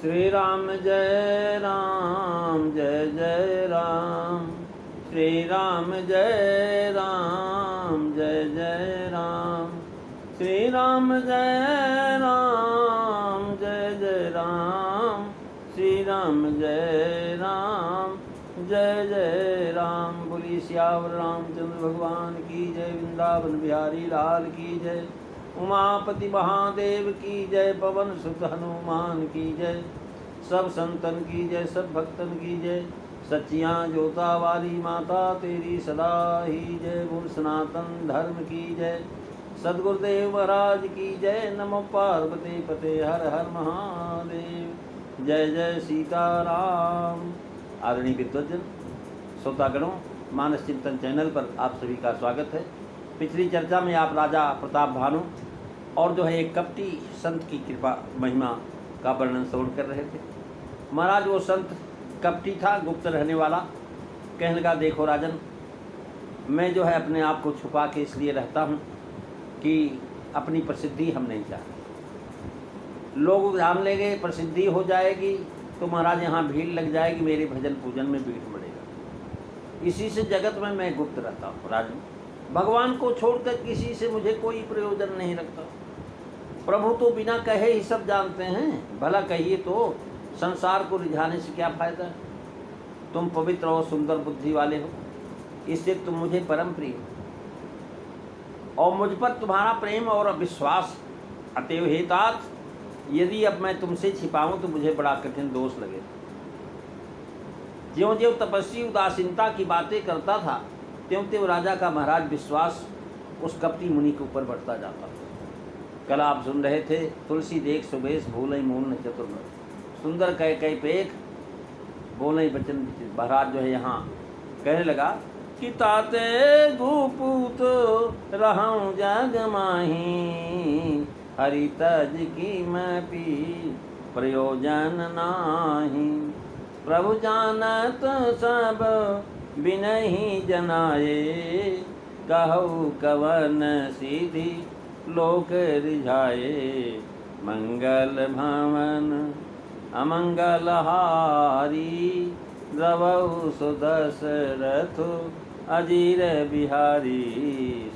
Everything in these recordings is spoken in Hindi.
श्री राम जय राम जय जय राम। श्री राम जय राम जय जय राम। श्री राम जय राम जय जय राम। श्री राम जय राम जय जय राम। बोली श्यावर रामचंद्र भगवान की जय। वृंदावन बिहारी लाल की जय। उमापति महादेव की जय। पवन सुत हनुमान की जय। सब संतन की जय, सब भक्तन की जय। सच्चियाँ जोता वाली माता तेरी सदा ही जय। बोल सनातन धर्म की जय। सद्गुरुदेव महाराज की जय। नमो पार्वती पते हर हर महादेव। जय जय सीताराम। आदरणीय विद्वजन, श्रोतागणों, मानस चिंतन चैनल पर आप सभी का स्वागत है। पिछली चर्चा में आप राजा प्रताप भानु और जो है एक कपटी संत की कृपा महिमा का वर्णन श्रवण कर रहे थे। महाराज वो संत कपटी था, गुप्त रहने वाला। कहने लगा, देखो राजन, मैं जो है अपने आप को छुपा के इसलिए रहता हूँ कि अपनी प्रसिद्धि हम नहीं चाहते। लोग जान लेंगे, प्रसिद्धि हो जाएगी तो महाराज यहाँ भीड़ लग जाएगी, मेरे भजन पूजन में भीड़ बढ़ेगा। इसी से जगत में मैं गुप्त रहता हूँ राजन। भगवान को छोड़कर किसी से मुझे कोई प्रयोजन नहीं रखता। प्रभु तो बिना कहे ही सब जानते हैं। भला कहिए तो संसार को रिझाने से क्या फायदा है। तुम पवित्र और सुंदर बुद्धि वाले हो, इससे तुम मुझे परम प्रिय हो और मुझ पर तुम्हारा प्रेम और विश्वास। अतएव हे तात, यदि अब मैं तुमसे छिपाऊं तो मुझे बड़ा कठिन दोष लगेगा। ज्यों ज्यों तपस्वी उदासीनता की बातें करता था, त्यों त्यों राजा का महाराज विश्वास उस कपटी मुनि के ऊपर बढ़ता जाता था। कल आप सुन रहे थे, तुलसी देख सुबेश भूलई मूल चतुर्न, सुंदर कह कई पेख बोलई बचन विचित्र। महाराज जो है यहाँ कहने लगा कि ताते गुपूत रहूं जग माही, हरि तज की मैं पी प्रयोजन नाही। प्रभु जानत सब बिनहि जनाए, कहु कवन सीधी लोक रिझाए। मंगल भवन अमंगल हारी, द्रवहु सुदशरथ अजीर बिहारी।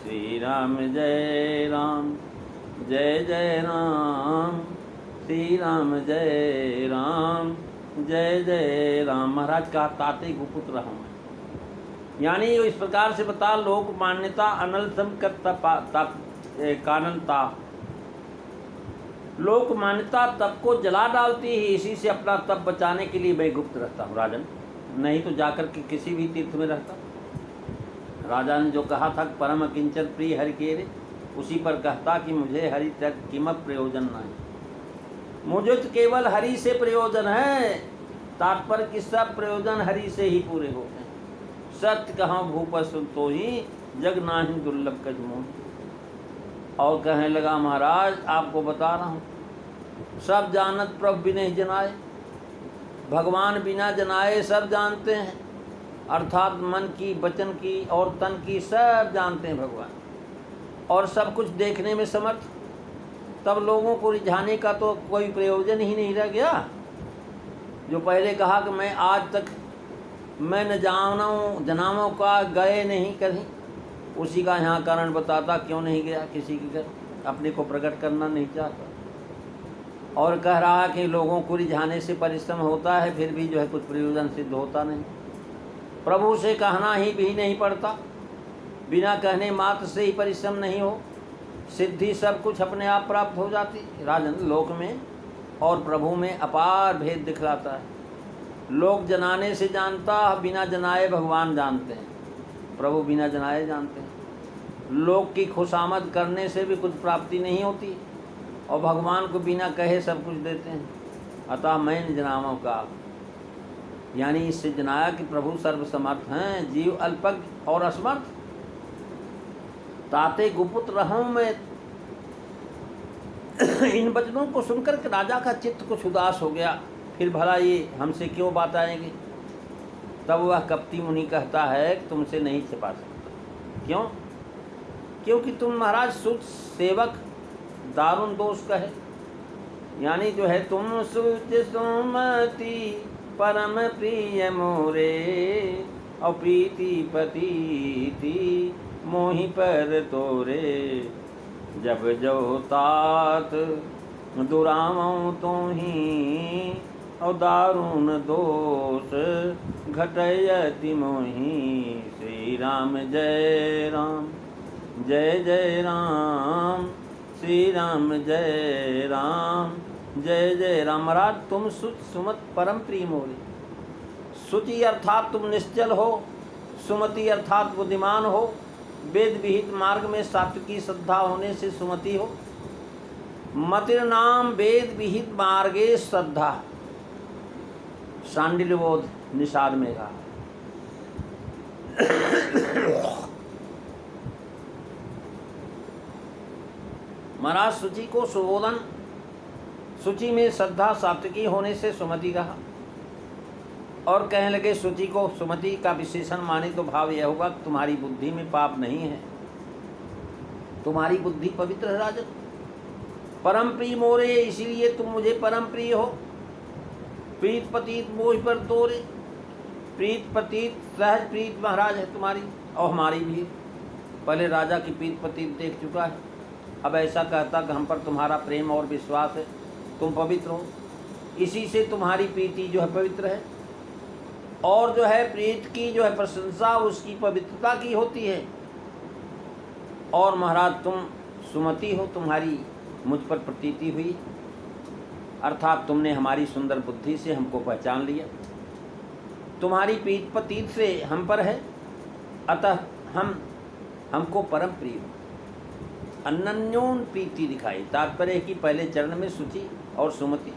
श्री राम जय राम जय जय राम। श्री राम जय राम जय जय राम। महाराज का ताते गुपुत्र रहूं मैं, यानी इस प्रकार से बता, लोक मान्यता अनलतम काननता। लोक मान्यता तप को जला डालती है, इसी से अपना तप बचाने के लिए मैं गुप्त रहता हूँ राजन, नहीं तो जाकर के किसी भी तीर्थ में रहता। राजा ने जो कहा था परम किंचन प्रिय हरि केरे, उसी पर कहता कि मुझे हरि तक कीमत प्रयोजन नहीं। मुझे तो केवल हरि से प्रयोजन है। तात्पर्य कि सब प्रयोजन हरि से ही पूरे होते हैं। सत्य कहाँ भूप सुन तो ही, जग नाही दुर्लभ कज मोह। और कहने लगा, महाराज आपको बता रहा हूँ, सब जानत प्रभु बिना जनाए। भगवान बिना जनाए सब जानते हैं, अर्थात मन की, वचन की और तन की सब जानते हैं भगवान, और सब कुछ देखने में समर्थ। तब लोगों को रिझाने का तो कोई प्रयोजन ही नहीं रह गया। जो पहले कहा कि मैं आज तक मैं न जनामों का गए नहीं कहीं, उसी का यहाँ कारण बताता क्यों नहीं गया किसी के घर, अपने को प्रकट करना नहीं चाहता। और कह रहा कि लोगों को रिझाने से परिश्रम होता है, फिर भी जो है कुछ प्रयोजन सिद्ध होता नहीं। प्रभु से कहना ही भी नहीं पड़ता, बिना कहने मात्र से ही परिश्रम नहीं हो, सिद्धि सब कुछ अपने आप प्राप्त हो जाती। राजन, लोक में और प्रभु में अपार भेद दिखलाता है। लोग जनाने से जानता, बिना जनाए भगवान जानते हैं। प्रभु बिना जनाए जानते हैं। लोग की खुशामद करने से भी कुछ प्राप्ति नहीं होती, और भगवान को बिना कहे सब कुछ देते हैं। अतः मैं जनामों का, यानी इससे जनाया कि प्रभु सर्वसमर्थ हैं, जीव अल्पज्ञ और असमर्थ। ताते गुपुत रहूं मैं। इन वचनों को सुनकर के राजा का चित्त कुछ उदास हो गया। फिर भला ये हमसे क्यों बात आएगी। तब वह कपटी मुनि कहता है कि तुमसे नहीं छिपा सकता। क्यों? क्योंकि तुम महाराज सुच सेवक दारुण दोष कहे। यानी जो है तुम सुच सुमति परम प्रिय मोरे, और प्रीति पतीति मोहि पर तोरे। जब जो तात दुरामऊ तोहि, और दारुण दोष घटयति मोहि। श्री राम जय राम जय जय राम, श्री राम जय राम जय जय राम। महाराज तुम सुच सुमत परम प्रिय मोरे। सुचि अर्थात तुम निश्चल हो, सुमति अर्थात बुद्धिमान हो, वेद विहित मार्ग में सात्विकी श्रद्धा होने से सुमति हो। मतिर नाम वेद विहित मार्गे श्रद्धा, शांडिल्यबोध निषाद में कहा। महाराज सुचि को सुबोधन, सुचि में श्रद्धा सात्विकी होने से सुमति कहा। और कहने लगे सुचि को सुमति का विशेषण माने तो भाव यह होगा कि तुम्हारी बुद्धि में पाप नहीं है, तुम्हारी बुद्धि पवित्र है राजन। परम प्रिय मोरे, इसीलिए तुम मुझे परम प्रिय हो। प्रीत पतीत मोह पर तोरे, प्रीत पतीत सहज प्रीत महाराज है तुम्हारी और हमारी भी। पहले राजा की प्रीत पतीत देख चुका है, अब ऐसा कहता कि हम पर तुम्हारा प्रेम और विश्वास है, तुम पवित्र हो, इसी से तुम्हारी प्रीति जो है पवित्र है। और जो है प्रीत की जो है प्रशंसा उसकी पवित्रता की होती है। और महाराज तुम सुमति हो, तुम्हारी मुझ पर प्रतीति हुई, अर्थात तुमने हमारी सुंदर बुद्धि से हमको पहचान लिया। तुम्हारी प्रीत पतीत से हम पर है, अतः हमको परम प्रिय हो। अनन्योन प्रीति दिखाई, तात्पर्य है कि पहले चरण में सुचि और सुमति,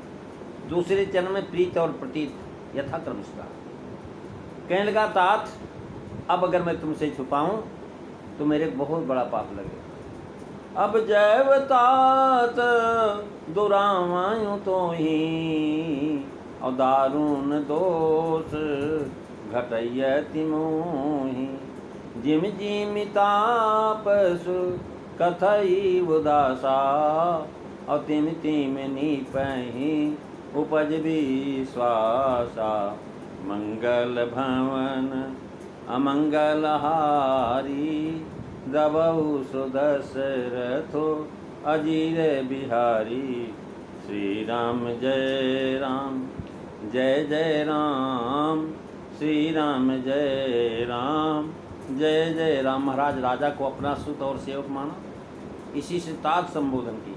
दूसरे चरण में प्रीत और प्रतीत यथाक्रम इसका। कहने लगा तात अब अगर मैं तुमसे छुपाऊं तो मेरे बहुत बड़ा पाप लगेगा। अब जैव तात दुरामायूं तो ही, और दारुण दोष घटयति मोहि। जिम जिम तापसु कथई उदासा, और तिम तिम नीपहि उपज विश्वासा। मंगल भवन अमंगल हारी, दबहु सुदशरथो अजीर बिहारी। श्री राम जय राम जय जय राम, श्री राम जय राम जय जय राम। महाराज राजा को अपना सुत और सेवक माना, इसी से तात संबोधन की।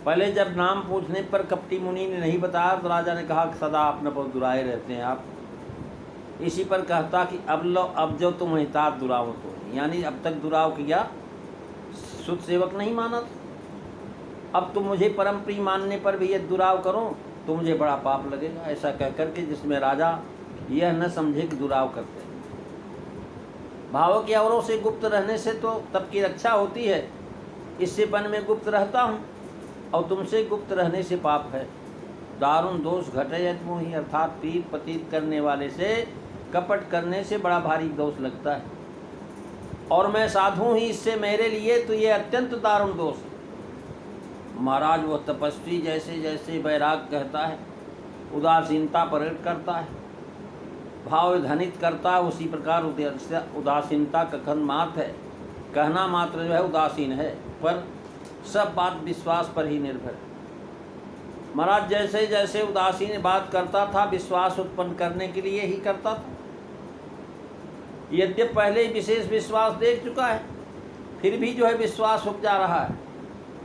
पहले जब नाम पूछने पर कपटी मुनि ने नहीं बताया तो राजा ने कहा कि सदा अपने पर दुराए रहते हैं आप। इसी पर कहता कि अब जो तुम तात दुराव तो, यानी अब तक दुराव किया, सुत सेवक नहीं माना था, अब तुम मुझे परम प्रिय मानने पर भी ये दुराव करो तो मुझे बड़ा पाप लगेगा। ऐसा कह करके जिसमें राजा यह न समझे कि दुराव करते हैं। भावों के औरों से गुप्त रहने से तो तब की रक्षा होती है, इससे पन में गुप्त रहता हूँ और तुमसे गुप्त रहने से पाप है। दारुण दोष घटयत मोहि, अर्थात प्रीत पतीत करने वाले से, कपट करने से बड़ा भारी दोष लगता है। और मैं साधु ही, इससे मेरे लिए तो ये अत्यंत दारुण दोष है। महाराज वो तपस्वी जैसे जैसे वैराग कहता है, उदासीनता प्रकट करता है, भाव धनित करता है, उसी प्रकार उदासीनता कथन मात्र है, कहना मात्र जो है उदासीन है, पर सब बात विश्वास पर ही निर्भर है। महाराज जैसे जैसे उदासीन बात करता था, विश्वास उत्पन्न करने के लिए ही करता था। यद्यपि पहले ही विशेष विश्वास देख चुका है, फिर भी जो है विश्वास उग जा रहा है,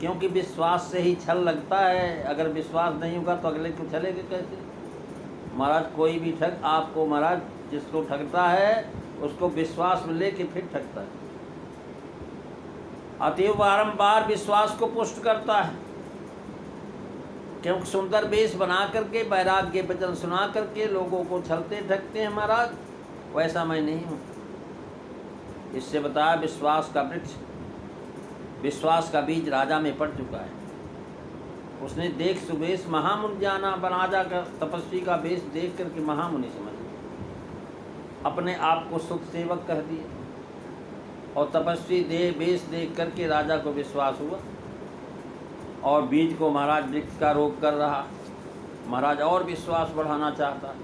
क्योंकि विश्वास से ही छल लगता है। अगर विश्वास नहीं होगा तो अगले को छलेगा कैसे? महाराज कोई भी ठग आपको, महाराज जिसको ठगता है उसको विश्वास में लेके फिर ठगता है। अतएव बारंबार विश्वास को पुष्ट करता है, क्योंकि सुंदर वेश बना करके, वैराग्य वचन सुना करके लोगों को छलते ठगते हैं। महाराज वैसा मैं नहीं हूँ। इससे बताया विश्वास का वृक्ष, विश्वास का बीज राजा में पड़ चुका है। उसने देख सुवेश महामुनि जाना, राजा का तपस्वी का वेश देख करके महामुनि समझ लिया, अपने आप को सुख सेवक कह दिया, और तपस्वी वेश देख करके राजा को विश्वास हुआ। और बीज को महाराज वृक्ष का रोग कर रहा। महाराज और विश्वास बढ़ाना चाहता,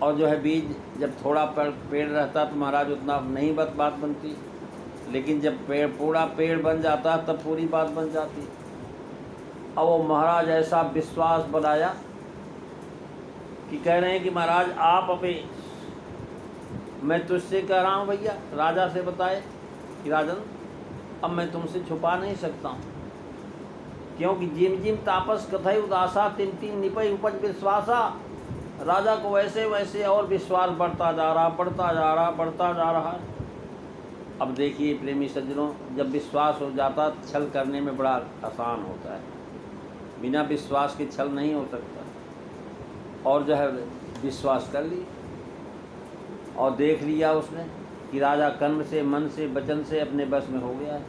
और जो है बीज जब थोड़ा पेड़ रहता तो महाराज उतना नहीं बात बनती, लेकिन जब पूरा पेड़ बन जाता तब पूरी बात बन जाती। अब वो महाराज ऐसा विश्वास बनाया कि कह रहे हैं कि महाराज आप अभी, मैं तुझसे कह रहा हूँ भैया, राजा से बताए कि राजन अब मैं तुमसे छुपा नहीं सकता हूँ, क्योंकि जिम जिम तापस कथई उदासा तिन तिन निपय उपज विश्वासा। राजा को वैसे वैसे और विश्वास बढ़ता जा रहा, बढ़ता जा रहा, बढ़ता जा रहा। अब देखिए प्रेमी सज्जनों, जब विश्वास हो जाता छल करने में बड़ा आसान होता है, बिना विश्वास के छल नहीं हो सकता। और जो है विश्वास कर ली और देख लिया उसने कि राजा कर्म से, मन से, वचन से अपने बस में हो गया है।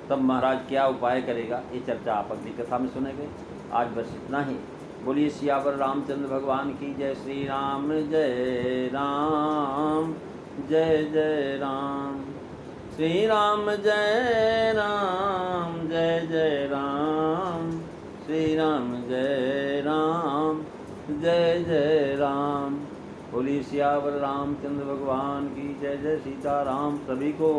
तब महाराज क्या उपाय करेगा, ये चर्चा आप अगली कथा में सुनेंगे। आज बस इतना ही। बोलिए सियावर रामचंद्र भगवान की जय। श्री राम जय राम, जय जय राम। श्री राम जय राम, जय जय राम। श्री राम जय राम, जय जय राम। बोलिए सियावर रामचंद्र भगवान की जय। जय सीताराम। सभी को